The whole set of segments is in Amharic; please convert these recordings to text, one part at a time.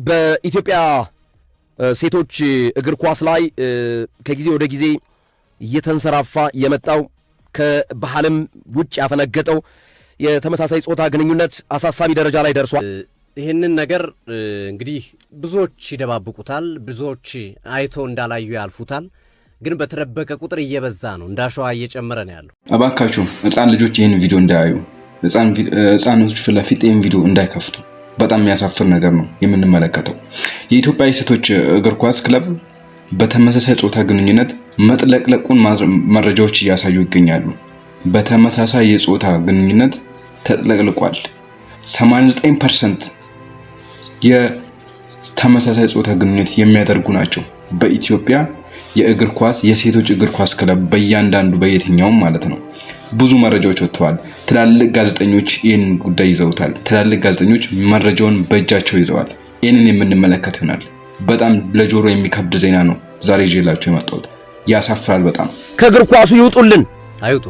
በኢትዮጵያ ሴቶች እግር ኳስ ላይ ከጊዜ ወደ ጊዜ እየተንሰራፋ የመጣው ከባህልም ውጭ ያፈነገጠው የተመሳሳይ ጾታ ግንኙነት አሳሳቢ ደረጃ ላይ ደርሷል። ይህንን ነገር እንግዲህ ብዙዎች ይደባብቁታል፣ ብዙዎች አይቶ እንዳላዩ ያልፉታል። ግን በተደበቀ ቁጥር እየበዛ ነው፣ እንዳሸዋ እየጨመረ ነው ያለው። አባካችሁ ህፃን ልጆች ይህን ቪዲዮ እንዳያዩ፣ ህፃኖች ፊት ለፊት ይህን ቪዲዮ እንዳይከፍቱ። በጣም የሚያሳፍር ነገር ነው የምንመለከተው። የኢትዮጵያ ሴቶች እግር ኳስ ክለብ በተመሳሳይ ጾታ ግንኙነት መጥለቅለቁን መረጃዎች እያሳዩ ይገኛሉ። በተመሳሳይ የጾታ ግንኙነት ተጥለቅልቋል። 89% የተመሳሳይ ጾታ ግንኙነት የሚያደርጉ ናቸው በኢትዮጵያ የእግር ኳስ የሴቶች እግር ኳስ ክለብ በእያንዳንዱ በየትኛውም ማለት ነው። ብዙ መረጃዎች ወጥተዋል። ትላልቅ ጋዜጠኞች ይህን ጉዳይ ይዘውታል። ትላልቅ ጋዜጠኞች መረጃውን በእጃቸው ይዘዋል። ይህንን የምንመለከት ይሆናል። በጣም ለጆሮ የሚከብድ ዜና ነው ዛሬ ይዤላችሁ የመጣሁት። ያሳፍራል በጣም። ከእግር ኳሱ ይውጡልን። አይውጡ፣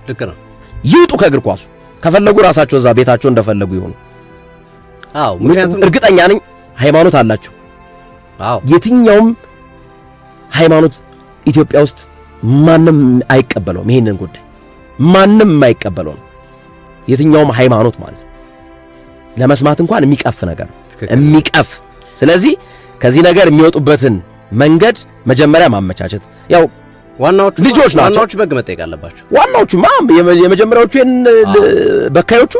ልክ ነው። ይውጡ ከእግር ኳሱ። ከፈለጉ ራሳቸው እዛ ቤታቸው እንደፈለጉ ይሆኑ። አዎ፣ ምክንያቱም እርግጠኛ ነኝ ሃይማኖት አላቸው። አዎ፣ የትኛውም ሃይማኖት ኢትዮጵያ ውስጥ ማንም አይቀበለውም። ይሄንን ጉዳይ ማንም የማይቀበለው ነው። የትኛውም ሃይማኖት ማለት ነው። ለመስማት እንኳን የሚቀፍ ነገር የሚቀፍ። ስለዚህ ከዚህ ነገር የሚወጡበትን መንገድ መጀመሪያ ማመቻቸት። ያው ዋናዎቹ ልጆች ናቸው። ዋናዎቹ በግ መጠየቅ አለባቸው። ዋናዎቹ የመጀመሪያዎቹ በካዮቹ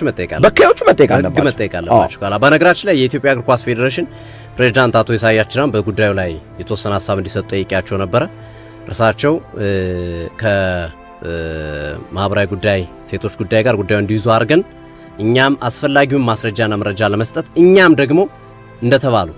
መጠየቅ አለባቸው። በነገራችን ላይ የኢትዮጵያ እግር ኳስ ፌዴሬሽን ፕሬዝዳንት አቶ ኢሳያስ ጅራን በጉዳዩ ላይ የተወሰነ ሐሳብ እንዲሰጡ ጠይቄያቸው ነበረ። እርሳቸው ከማህበራዊ ጉዳይ ሴቶች ጉዳይ ጋር ጉዳዩ እንዲይዙ አድርገን እኛም አስፈላጊውን ማስረጃና መረጃ ለመስጠት እኛም ደግሞ እንደተባሉ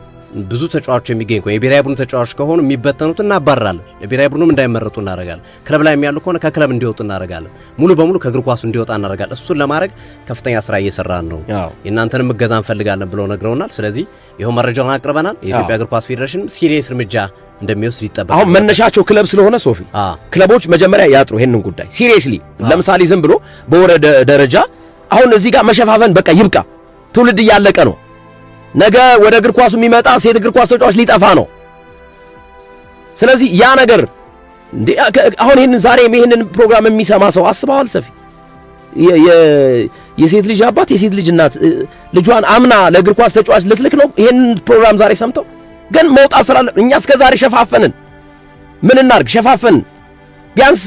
ብዙ ተጫዋቾች የሚገኝ ከሆነ የብሔራዊ ቡድኑ ተጫዋቾች ከሆኑ የሚበተኑት እናባራለን። የብሔራዊ ቡድኑም እንዳይመረጡ እናደርጋለን። ክለብ ላይ የሚያሉ ከሆነ ከክለብ እንዲወጡ እናደርጋለን። ሙሉ በሙሉ ከእግር ኳሱ እንዲወጣ እናደርጋለን። እሱን ለማድረግ ከፍተኛ ስራ እየሰራን ነው። የእናንተንም እገዛ እንፈልጋለን ብለው ነግረውናል። ስለዚህ ይኸው መረጃውን አቅርበናል። የኢትዮጵያ እግር ኳስ ፌዴሬሽን ሲሪየስ እርምጃ እንደሚወስድ ይጠበቃል። አሁን መነሻቸው ክለብ ስለሆነ ሶፊ ክለቦች መጀመሪያ ያጥሩ ይሄንን ጉዳይ ሲሪየስሊ። ለምሳሌ ዝም ብሎ በወረደ ደረጃ አሁን እዚህ ጋር መሸፋፈን በቃ ይብቃ። ትውልድ እያለቀ ነው። ነገ ወደ እግር ኳሱ የሚመጣ ሴት እግር ኳስ ተጫዋች ሊጠፋ ነው። ስለዚህ ያ ነገር አሁን ይሄንን ፕሮግራም የሚሰማ ሰው አስበዋል? ሰፊ የሴት ልጅ አባት የሴት ልጅ እናት ልጇን አምና ለእግር ኳስ ተጫዋች ልትልክ ነው። ይሄንን ፕሮግራም ዛሬ ሰምተው ግን መውጣት ስላለ እኛ እስከ ዛሬ ሸፋፈንን። ምን እናርግ? ሸፋፈንን። ቢያንስ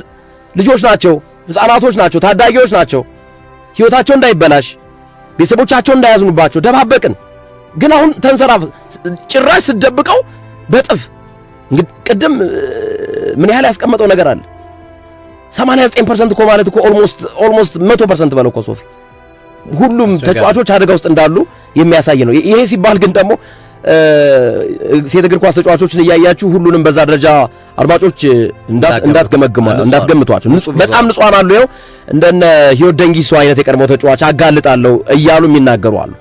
ልጆች ናቸው፣ ህፃናቶች ናቸው፣ ታዳጊዎች ናቸው። ህይወታቸው እንዳይበላሽ፣ ቤተሰቦቻቸው እንዳያዝኑባቸው ደባበቅን። ግን አሁን ተንሰራፍ ጭራሽ ስደብቀው በጥፍ እንግዲህ ቅድም ምን ያህል ያስቀመጠው ነገር አለ። 89% እኮ ማለት እኮ ኦልሞስት 100% በለው እኮ ሶፊ። ሁሉም ተጫዋቾች አደጋ ውስጥ እንዳሉ የሚያሳይ ነው። ይሄ ሲባል ግን ደግሞ ሴት እግር ኳስ ተጫዋቾችን እያያችሁ ሁሉንም በዛ ደረጃ አድማጮች እንዳትገምቷቸው። በጣም ንጹሃን አሉ። ይኸው እንደነ ህይወት ደንጊሶ አይነት የቀድሞ ተጫዋች አጋልጣለሁ እያሉ የሚናገሩ አሉ።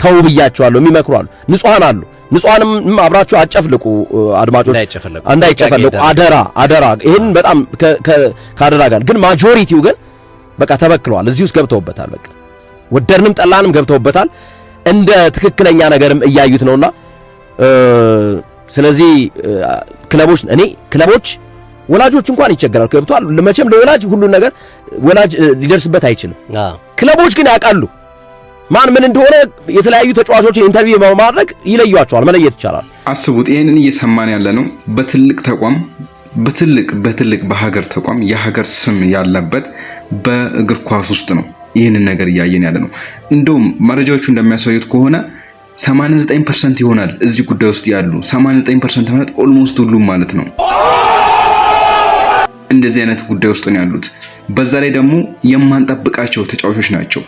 ተው ብያቸዋለሁ የሚመክሩ አሉ። ንጹሃን አሉ። ንጹሃንም አብራችሁ አጨፍልቁ አድማጮች፣ እንዳይጨፈልቁ አደራ። ይሄን በጣም ካደራ ጋር ግን ማጆሪቲው ግን በቃ ተበክለዋል። እዚህ ውስጥ ገብተውበታል። በቃ ወደድንም ጠላንም ገብተውበታል። እንደ ትክክለኛ ነገርም እያዩት ነውና ስለዚህ ክለቦች ወላጆች እንኳን ይቸገራሉ። ገብቷል። መቼም ለወላጅ ሁሉን ነገር ወላጅ ሊደርስበት አይችልም። ክለቦች ግን ያውቃሉ ማን ምን እንደሆነ። የተለያዩ ተጫዋቾችን ኢንተርቪው በማድረግ ይለዩዋቸዋል፣ መለየት ይቻላል። አስቡት፣ ይሄንን እየሰማን ያለ ነው በትልቅ ተቋም፣ በትልቅ በሀገር ተቋም፣ የሀገር ስም ያለበት በእግር ኳስ ውስጥ ነው ይህንን ነገር እያየን ያለ ነው። እንደውም መረጃዎቹ እንደሚያሳዩት ከሆነ 89% ይሆናል እዚህ ጉዳይ ውስጥ ያሉ 89% ማለት ኦልሞስት ሁሉም ማለት ነው እንደዚህ አይነት ጉዳይ ውስጥ ነው ያሉት። በዛ ላይ ደግሞ የማንጠብቃቸው ተጫዋቾች ናቸው።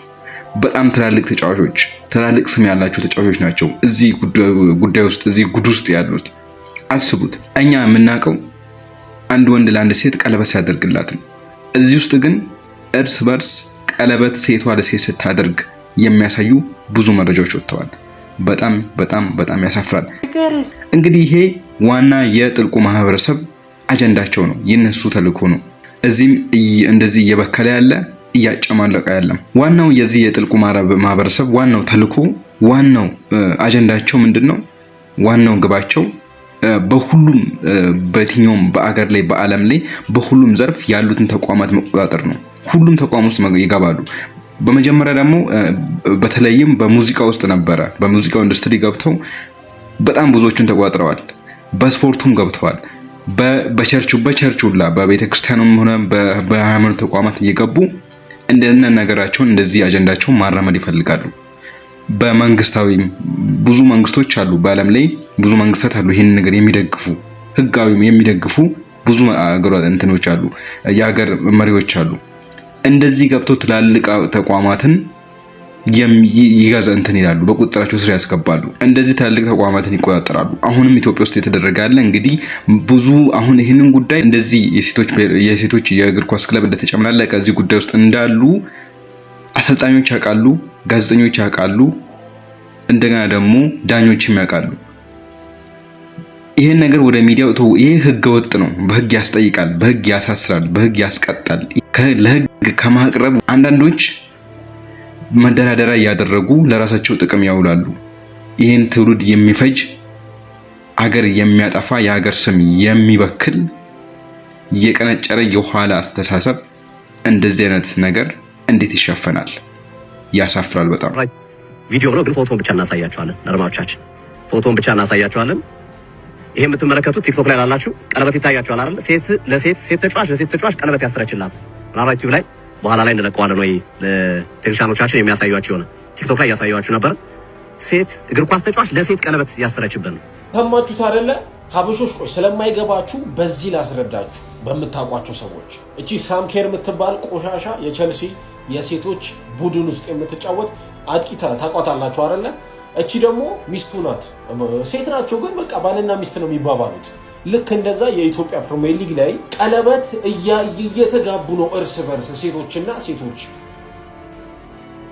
በጣም ትላልቅ ተጫዋቾች፣ ትላልቅ ስም ያላቸው ተጫዋቾች ናቸው እዚህ ጉዳይ ውስጥ እዚህ ጉድ ውስጥ ያሉት። አስቡት፣ እኛ የምናውቀው አንድ ወንድ ለአንድ ሴት ቀለበት ሲያደርግላት ነው። እዚህ ውስጥ ግን እርስ በርስ ቀለበት ሴቷ ለሴት ስታደርግ የሚያሳዩ ብዙ መረጃዎች ወጥተዋል። በጣም ያሳፍራል። እንግዲህ ይሄ ዋና የጥልቁ ማህበረሰብ አጀንዳቸው ነው፣ የነሱ ተልእኮ ነው። እዚህም እንደዚህ እየበከለ ያለ እያጨማለቀ ያለም ዋናው የዚህ የጥልቁ ማህበረሰብ ዋናው ተልእኮ ዋናው አጀንዳቸው ምንድነው? ዋናው ግባቸው በሁሉም በየትኛውም በአገር ላይ በዓለም ላይ በሁሉም ዘርፍ ያሉትን ተቋማት መቆጣጠር ነው። ሁሉም ተቋም ውስጥ ይገባሉ። በመጀመሪያ ደግሞ በተለይም በሙዚቃ ውስጥ ነበረ። በሙዚቃው ኢንዱስትሪ ገብተው በጣም ብዙዎችን ተቆጣጥረዋል። በስፖርቱም ገብተዋል። በቸርቹላ በቤተክርስቲያኑም ሆነ በሃይማኖት ተቋማት እየገቡ እንደነ ነገራቸውን እንደዚህ አጀንዳቸውን ማራመድ ይፈልጋሉ። በመንግስታዊም ብዙ መንግስቶች አሉ፣ በዓለም ላይ ብዙ መንግስታት አሉ ይሄን ነገር የሚደግፉ ህጋዊም የሚደግፉ ብዙ አገራት እንትኖች አሉ፣ የሀገር መሪዎች አሉ። እንደዚህ ገብተው ትላልቅ ተቋማትን ይጋዛ እንትን ይላሉ፣ በቁጥጥራቸው ስር ያስገባሉ። እንደዚህ ትላልቅ ተቋማትን ይቆጣጠራሉ። አሁንም ኢትዮጵያ ውስጥ የተደረገ ያለ እንግዲህ ብዙ አሁን ይህንን ጉዳይ እንደዚህ የሴቶች የእግር ኳስ ክለብ እንደተጨመላለቀ እዚህ ጉዳይ ውስጥ እንዳሉ አሰልጣኞች ያውቃሉ፣ ጋዜጠኞች ያውቃሉ፣ እንደገና ደግሞ ዳኞችም ያውቃሉ። ይሄን ነገር ወደ ሚዲያው ይሄ ህገ ወጥ ነው፣ በህግ ያስጠይቃል፣ በህግ ያሳስራል፣ በህግ ያስቀጣል። ለህግ ከማቅረብ አንዳንዶች መደራደሪያ እያደረጉ ለራሳቸው ጥቅም ያውላሉ። ይህን ትውልድ የሚፈጅ ሀገር የሚያጠፋ የሀገር ስም የሚበክል የቀነጨረ የኋላ አስተሳሰብ እንደዚህ አይነት ነገር እንዴት ይሸፈናል? ያሳፍራል በጣም። ቪዲዮ ነው ግን ፎቶን ብቻ እናሳያቸዋለን። ለአድማጮቻችን ፎቶን ብቻ እናሳያቸዋለን። ይሄ የምትመለከቱት ቲክቶክ ላይ ላላችሁ ቀለበት ይታያቸዋል አይደል? ሴት ተጫዋች ቀለበት ያሰረችላት ዩቲዩብ ላይ በኋላ ላይ እንለቀዋለን ወይ ለቴክኒሻኖቻችን የሚያሳዩአችሁ ሆነ ቲክቶክ ላይ ያሳዩአችሁ ነበር። ሴት እግር ኳስ ተጫዋች ለሴት ቀለበት ያሰረችበት ነው። ሰማችሁት አይደለ? ሀበሾች ቆይ ስለማይገባችሁ በዚህ ላስረዳችሁ በምታውቋቸው ሰዎች። እቺ ሳምኬር የምትባል ቆሻሻ የቸልሲ የሴቶች ቡድን ውስጥ የምትጫወት አጥቂ ታቋታላችሁ አይደለ? እቺ ደግሞ ሚስቱ ናት። ሴት ናቸው ግን በቃ ባልና ሚስት ነው የሚባባሉት። ልክ እንደዛ የኢትዮጵያ ፕሪሚየር ሊግ ላይ ቀለበት እየተጋቡ ነው እርስ በርስ ሴቶችና ሴቶች።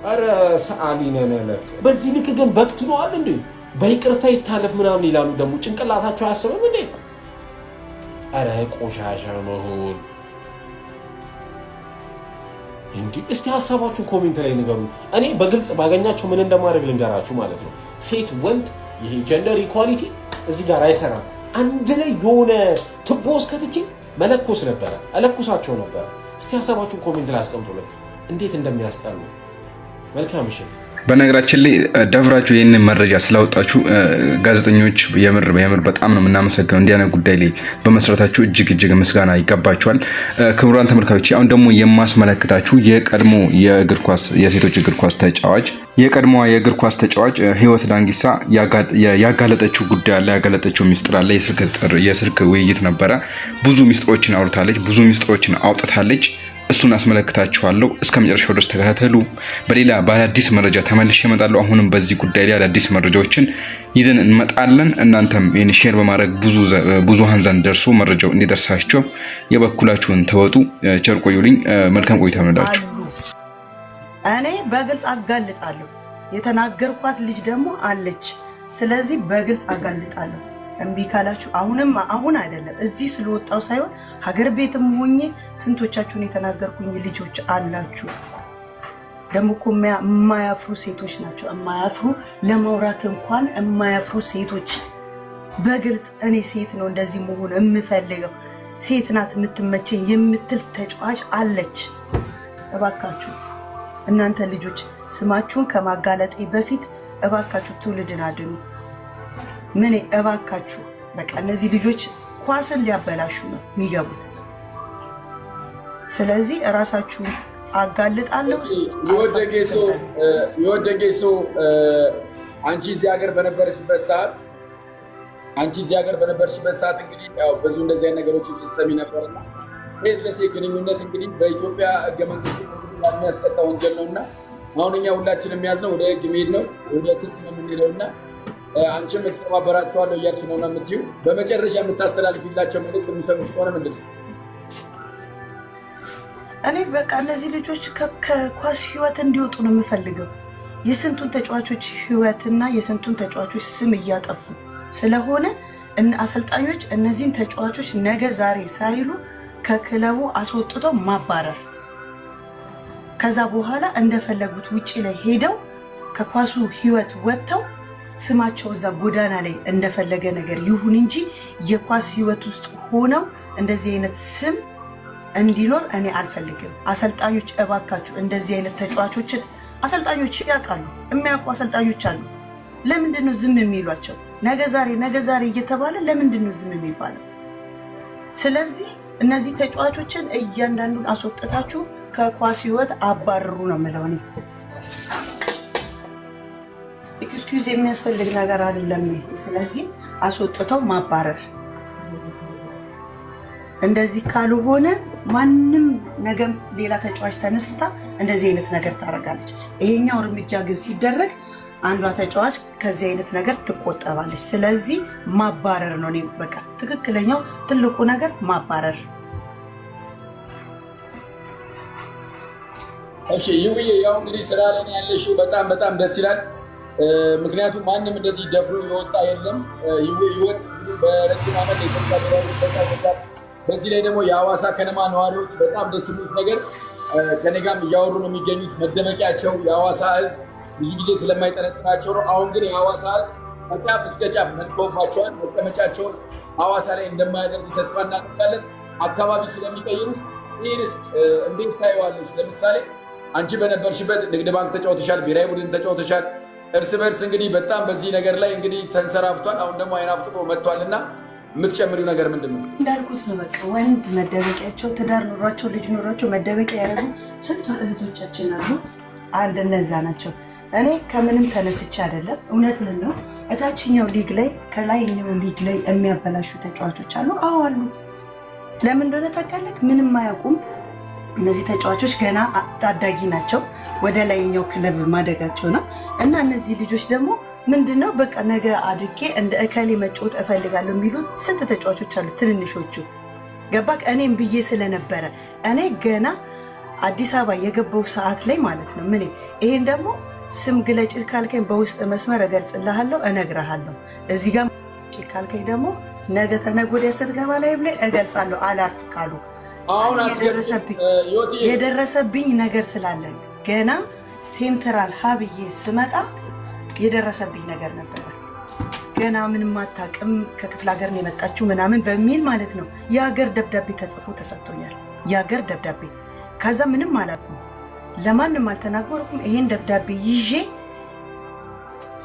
አረ ሰዓሊ ነን። በዚህ ልክ ግን በክትነዋል እንዴ? በይቅርታ ይታለፍ ምናምን ይላሉ። ደግሞ ጭንቅላታቸው አያስብም እንዴ? አረ ቆሻሻ መሆን እንዴ! እስቲ ሀሳባችሁን ኮሜንት ላይ ንገሩኝ። እኔ በግልጽ ባገኛቸው ምን እንደማድረግ ልንገራችሁ ማለት ነው። ሴት ወንድ፣ ይሄ ጀንደር ኢኳሊቲ እዚህ ጋር አይሰራም። አንድ ላይ የሆነ ትቦ ውስጥ ከትቼ መለኮስ ነበረ፣ እለኩሳቸው ነበረ። እስቲ ሀሳባችሁን ኮሜንት ላይ አስቀምጡልኝ እንዴት እንደሚያስጠሉ። መልካም ምሽት። በነገራችን ላይ ደፍራችሁ ይህንን መረጃ ስላወጣችሁ ጋዜጠኞች የምር በጣም ነው የምናመሰግነው። እንዲህ አይነት ጉዳይ ላይ በመስራታችሁ እጅግ ምስጋና ይገባችኋል። ክቡራን ተመልካቾች አሁን ደግሞ የማስመለክታችሁ የቀድሞ የሴቶች እግር ኳስ ተጫዋች የቀድሞዋ የእግር ኳስ ተጫዋች ህይወት ዳንጊሳ ያጋለጠችው ጉዳይ አለ፣ ያጋለጠችው ሚስጥር አለ። የስልክ ውይይት ነበረ። ብዙ ሚስጥሮችን አውርታለች፣ ብዙ ሚስጥሮችን አውጥታለች። እሱን አስመለክታችኋለሁ። እስከ መጨረሻው ድረስ ተከታተሉ። በሌላ በአዲስ መረጃ ተመልሼ እመጣለሁ። አሁንም በዚህ ጉዳይ ላይ አዳዲስ መረጃዎችን ይዘን እንመጣለን። እናንተም ይህን ሼር በማድረግ ብዙሃን ዘንድ ደርሶ መረጃው እንዲደርሳቸው የበኩላችሁን ተወጡ። ቸር ቆዩልኝ። መልካም ቆይታ ይሁንላችሁ። እኔ በግልጽ አጋልጣለሁ። የተናገርኳት ልጅ ደግሞ አለች። ስለዚህ በግልጽ አጋልጣለሁ። እምቢ ካላችሁ አሁን አይደለም እዚህ ስለወጣው ሳይሆን ሀገር ቤትም ሆኜ ስንቶቻችሁን የተናገርኩኝ ልጆች አላችሁ። ደግሞ እኮ የማያፍሩ ሴቶች ናቸው። የማያፍሩ ለማውራት እንኳን የማያፍሩ ሴቶች በግልጽ እኔ ሴት ነው እንደዚህ መሆን የምፈልገው ሴት ናት የምትመቸኝ የምትል ተጫዋች አለች። እባካችሁ እናንተ ልጆች ስማችሁን ከማጋለጤ በፊት እባካችሁ ትውልድን አድኑ። ምን እባካችሁ በቃ እነዚህ ልጆች ኳስን ሊያበላሹ ነው የሚገቡት። ስለዚህ እራሳችሁ አጋልጣለሁ። ይወደጌሶ አንቺ እዚህ ሀገር በነበርሽበት ሰዓት እንግዲህ ያው ብዙ እንደዚህ አይነት ነገሮችን ስትሰሚ ነበርና ሴት ለሴት ግንኙነት እንግዲህ በኢትዮጵያ ሕገ መንግስት የሚያስቀጣ ወንጀል ነውና አሁን እኛ ሁላችንም የሚያዝነው ወደ ሕግ መሄድ ነው፣ ወደ ክስ ነው የምንሄደውና አንቺም እተባበራቸዋለሁ እያልሽ ነው እና የምትይው በመጨረሻ የምታስተላልፊላቸው መልዕክት የሚሰሙሽ ከሆነ ምንድን ነው? እኔ በቃ እነዚህ ልጆች ከኳስ ህይወት እንዲወጡ ነው የምፈልገው። የስንቱን ተጫዋቾች ህይወትና የስንቱን ተጫዋቾች ስም እያጠፉ ስለሆነ አሰልጣኞች እነዚህን ተጫዋቾች ነገ ዛሬ ሳይሉ ከክለቡ አስወጥተው ማባረር፣ ከዛ በኋላ እንደፈለጉት ውጪ ላይ ሄደው ከኳሱ ህይወት ወጥተው ስማቸው እዛ ጎዳና ላይ እንደፈለገ ነገር ይሁን እንጂ የኳስ ህይወት ውስጥ ሆነው እንደዚህ አይነት ስም እንዲኖር እኔ አልፈልግም። አሰልጣኞች እባካችሁ እንደዚህ አይነት ተጫዋቾችን አሰልጣኞች ያውቃሉ፣ የሚያውቁ አሰልጣኞች አሉ። ለምንድን ነው ዝም የሚሏቸው? ነገ ዛሬ እየተባለ ለምንድን ነው ዝም የሚባለው? ስለዚህ እነዚህ ተጫዋቾችን እያንዳንዱን አስወጥታችሁ ከኳስ ህይወት አባርሩ ነው የምለው እኔ። ኤክስኪውዝ የሚያስፈልግ ነገር አይደለም። ስለዚህ አስወጥተው ማባረር። እንደዚህ ካልሆነ ማንም ነገም ሌላ ተጫዋች ተነስታ እንደዚህ አይነት ነገር ታደርጋለች። ይሄኛው እርምጃ ግን ሲደረግ አንዷ ተጫዋች ከዚህ አይነት ነገር ትቆጠባለች። ስለዚህ ማባረር ነው። እኔ በቃ ትክክለኛው ትልቁ ነገር ማባረር። እሺ ይውዬ፣ ያው እንግዲህ ስራ ላይ ያለሽው በጣም ደስ ይላል። ምክንያቱም ማንም እንደዚህ ደፍሮ የወጣ የለም። ህይወት በረጅም ዓመት የተባለ በዚህ ላይ ደግሞ የሐዋሳ ከነማ ነዋሪዎች በጣም ደስ የሚሉት ነገር ከኔ ጋርም እያወሩ ነው የሚገኙት። መደመቂያቸው የሐዋሳ ህዝብ ብዙ ጊዜ ስለማይጠነጥናቸው ነው። አሁን ግን የሐዋሳ ህዝብ ከጫፍ እስከ ጫፍ ነጥቦባቸዋል። መቀመጫቸውን ሐዋሳ ላይ እንደማያደርጉ ተስፋ እናደርጋለን። አካባቢ ስለሚቀይሩ ይህንስ እንዴት ታየዋለች? ለምሳሌ አንቺ በነበርሽበት ንግድ ባንክ ተጫውተሻል፣ ብሔራዊ ቡድን ተጫውተሻል። እርስ በርስ እንግዲህ በጣም በዚህ ነገር ላይ እንግዲህ ተንሰራፍቷል። አሁን ደግሞ አይን አፍጥጦ መጥቷልና የምትጨምሪው ነገር ምንድን ነው? እንዳልኩት ነው። በቃ ወንድ መደበቂያቸው ትዳር ኖሯቸው ልጅ ኖሯቸው መደበቂያ ያደረጉ ስንት እህቶቻችን አሉ። አንድ እነዛ ናቸው። እኔ ከምንም ተነስቼ አይደለም፣ እውነት ነው። እታችኛው ሊግ ላይ ከላይኛው ሊግ ላይ የሚያበላሹ ተጫዋቾች አሉ። አዎ አሉ። ለምን እንደሆነ ታውቃለህ? ምንም አያውቁም። እነዚህ ተጫዋቾች ገና ታዳጊ ናቸው። ወደ ላይኛው ክለብ ማደጋቸው ነው። እና እነዚህ ልጆች ደግሞ ምንድነው በቃ ነገ አድጌ እንደ እከሌ መጫወት እፈልጋለሁ የሚሉ ስንት ተጫዋቾች አሉ። ትንንሾቹ ገባክ? እኔም ብዬ ስለነበረ እኔ ገና አዲስ አበባ የገባው ሰዓት ላይ ማለት ነው። ምን ይሄን ደግሞ ስም ግለጭ ካልከኝ በውስጥ መስመር እገልጽልሃለሁ፣ እነግርሃለሁ። እዚህ ጋር ካልከኝ ደግሞ ነገ ተነገ ወዲያ ስትገባ ላይ ብለ እገልጻለሁ። አላርፍ ካሉ አሁን የደረሰብኝ ነገር ስላለ ገና ሴንትራል ሀብዬ ስመጣ የደረሰብኝ ነገር ነበረ። ገና ምንም አታውቅም ከክፍለ ሀገር ነው የመጣችው ምናምን በሚል ማለት ነው የሀገር ደብዳቤ ተጽፎ ተሰጥቶኛል። የሀገር ደብዳቤ ከዛ ምንም አላውቅም፣ ለማንም አልተናገርኩም። ይሄን ደብዳቤ ይዤ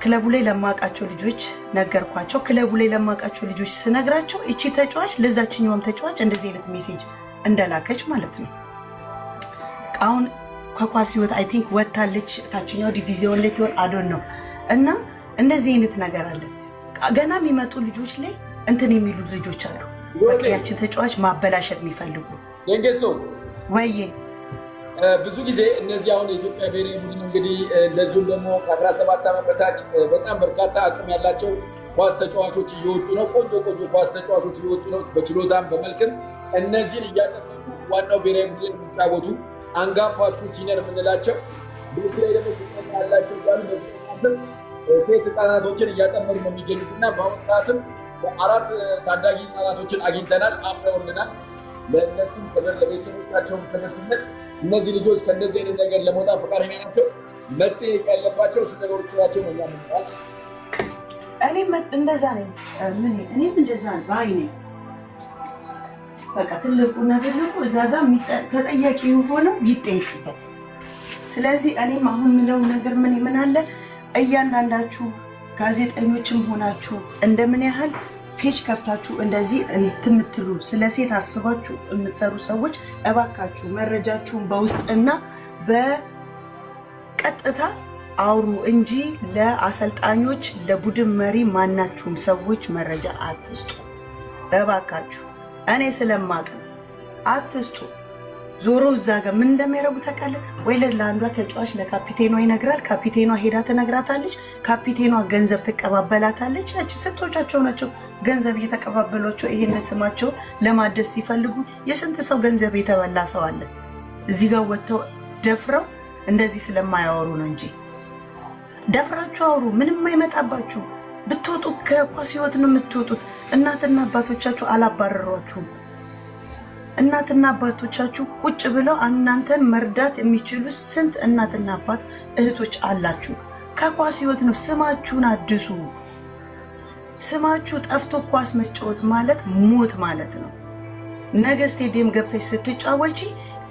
ክለቡ ላይ ለማውቃቸው ልጆች ነገርኳቸው። ክለቡ ላይ ለማውቃቸው ልጆች ስነግራቸው እቺ ተጫዋች ለዛችኛውም ተጫዋች እንደዚህ አይነት ሜሴጅ እንደላከች ማለት ነው። አሁን ከኳስ ህይወት አይ ቲንክ ወጣለች፣ ታችኛው ዲቪዚዮን ላይ ትሆን አዶን ነው። እና እንደዚህ አይነት ነገር አለ። ገና የሚመጡ ልጆች ላይ እንትን የሚሉ ልጆች አሉ፣ በቃ ያችን ተጫዋች ማበላሸት የሚፈልጉ የንገሶ ወይዬ ብዙ ጊዜ እነዚህ አሁን የኢትዮጵያ ብሔራዊ ቡድን እንግዲህ እንደዚሁም ደግሞ ከ17 ዓመት በታች በጣም በርካታ አቅም ያላቸው ኳስ ተጫዋቾች እየወጡ ነው። ቆንጆ ኳስ ተጫዋቾች እየወጡ ነው፣ በችሎታም በመልክም። እነዚህን እያጠመቁ ዋናው ብሔራዊ ቡድን የሚጫወቱ አንጋፋቹ ሲነር የምንላቸው በዚህ ላይ ደግሞ ያላቸው ያሉ ሴት ህፃናቶችን እያጠመሩ ነው የሚገኙት እና በአሁኑ ሰዓትም 4 ታዳጊ ህፃናቶችን አግኝተናል፣ አምነውልናል። ለእነሱም ክብር ለቤተሰቦቻቸውም ክብር ስንል እነዚህ ልጆች ከእንደዚህ አይነት ነገር ለመውጣት ፈቃደኛ ናቸው። መጠየቅ ያለባቸው ነገሮች ናቸው ነው ያምናቸው። እኔም እንደዛ ነኝ። እኔም እንደዛ ባይ ነኝ። በቃ ትልቁና ትልቁ እዛ ጋር ተጠያቂ የሆነው ይጠየቅበት። ስለዚህ እኔም አሁን የምለው ነገር ምን አለ እያንዳንዳችሁ ጋዜጠኞችም ሆናችሁ እንደምን ያህል ፔጅ ከፍታችሁ እንደዚህ እንትምትሉ ስለ ሴት አስባችሁ የምትሰሩ ሰዎች እባካችሁ መረጃችሁን በውስጥና በቀጥታ አውሩ እንጂ ለአሰልጣኞች ለቡድን መሪ ማናችሁም ሰዎች መረጃ አትስጡ እባካችሁ። እኔ ስለማቅ አትስጡ። ዞሮ እዛ ጋር ምን እንደሚያደርጉ ታውቃለህ ወይ? ለአንዷ ተጫዋች ለካፒቴኗ ይነግራል። ካፒቴኗ ሄዳ ትነግራታለች። ካፒቴኗ ገንዘብ ትቀባበላታለች። ያቺ ስንቶቻቸው ናቸው ገንዘብ እየተቀባበሏቸው ይሄንን ስማቸው ለማደስ ሲፈልጉ? የስንት ሰው ገንዘብ የተበላ ሰው አለ። እዚህ ጋር ወጥተው ደፍረው እንደዚህ ስለማያወሩ ነው እንጂ ደፍራችሁ አውሩ። ምንም አይመጣባችሁ። ብትወጡ ከኳስ ህይወት ነው የምትወጡት። እናትና አባቶቻችሁ አላባረሯችሁም። እናትና አባቶቻችሁ ቁጭ ብለው እናንተን መርዳት የሚችሉ ስንት እናትና አባት እህቶች አላችሁ። ከኳስ ህይወት ነው። ስማችሁን አድሱ። ስማችሁ ጠፍቶ ኳስ መጫወት ማለት ሞት ማለት ነው። ነገ ስቴዲየም ገብተሽ ስትጫወቺ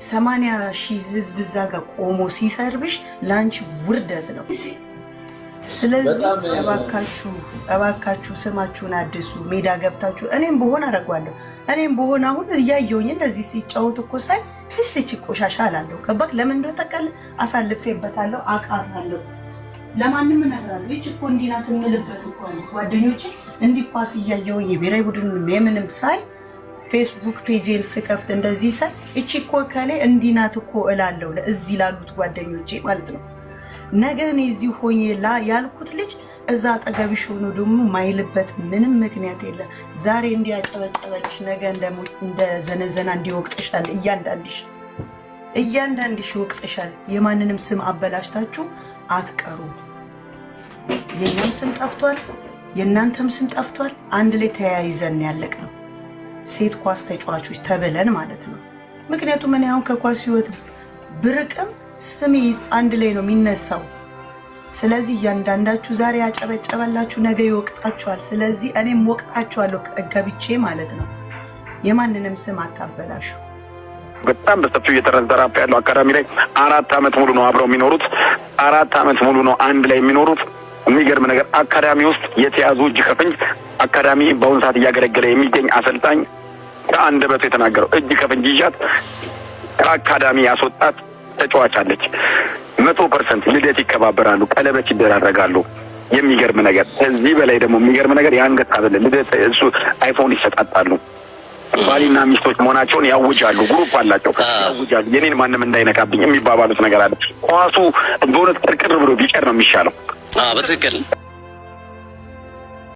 80,000 ህዝብ እዛ ጋር ቆሞ ሲሰርብሽ ላንቺ ውርደት ነው። ስለዚህ እባካችሁ ስማችሁን አድሱ። ሜዳ ገብታችሁ እኔም በሆን አደርጋለሁ። እኔም በሆን አሁን እያየሁኝ እንደዚህ ሲጫወት እኮ ሳይ እሺ ቆሻሻ አላለሁ። ከባክ ለምን እንደተቀል አሳልፌበታለሁ፣ አቃታለሁ። ለማንም እነግራለሁ። እቺ እኮ እንዲህ ናት የምልበት እኮ ነው። ጓደኞቼ እንዲህ ኳስ እያየሁኝ የብሔራዊ ቡድን የምንም ሳይ ፌስቡክ ፔጅን ስከፍት እንደዚህ ሳይ እቺ እኮ ከሌ እንዲህ ናት እኮ እላለሁ ለእዚህ ላሉት ጓደኞቼ ማለት ነው። ነገ እኔ እዚህ ሆኜ ያልኩት ልጅ እዛ አጠገብሽ ሆኖ ደግሞ ማይልበት ምንም ምክንያት የለም። ዛሬ እንዲያጨበጨበልሽ ነገ እንደ ዘነዘና እንዲወቅጥሻል። እያንዳንድሽ ይወቅጥሻል። የማንንም ስም አበላሽታችሁ አትቀሩ። የኛም ስም ጠፍቷል፣ የእናንተም ስም ጠፍቷል። አንድ ላይ ተያይዘን ያለቅ ነው ሴት ኳስ ተጫዋቾች ተብለን ማለት ነው። ምክንያቱም እኔ አሁን ከኳስ ህይወት ብርቅም ስሜ አንድ ላይ ነው የሚነሳው። ስለዚህ እያንዳንዳችሁ ዛሬ ያጨበጨበላችሁ ነገ ይወቅጣችኋል። ስለዚህ እኔም ወቅጣችኋለሁ ገብቼ ማለት ነው። የማንንም ስም አታበላሹ። በጣም በሰፊው እየተረዘራፈ ያለው አካዳሚ ላይ 4 ዓመት ሙሉ ነው አብረው የሚኖሩት። 4 ዓመት ሙሉ ነው አንድ ላይ የሚኖሩት። የሚገርም ነገር አካዳሚ ውስጥ የተያዙ እጅ ከፍንጅ አካዳሚ በአሁኑ ሰዓት እያገለገለ የሚገኝ አሰልጣኝ ከአንደበቱ የተናገረው እጅ ከፍንጅ ይዣት ከአካዳሚ ያስወጣት ተጫዋች አለች። 100% ልደት ይከባበራሉ፣ ቀለበት ይደራረጋሉ። የሚገርም ነገር እዚህ በላይ ደግሞ የሚገርም ነገር የአንገት ሐብል ልደት እሱ አይፎን ይሰጣጣሉ። ባልና ሚስቶች መሆናቸውን ያውጃሉ። ግሩፕ አላቸው ያውጃሉ። የኔን ማንም እንዳይነካብኝ የሚባባሉት ነገር አለ። ኳሱ በእውነት ቅርቅር ብሎ ቢቀር ነው የሚሻለው። በትክክል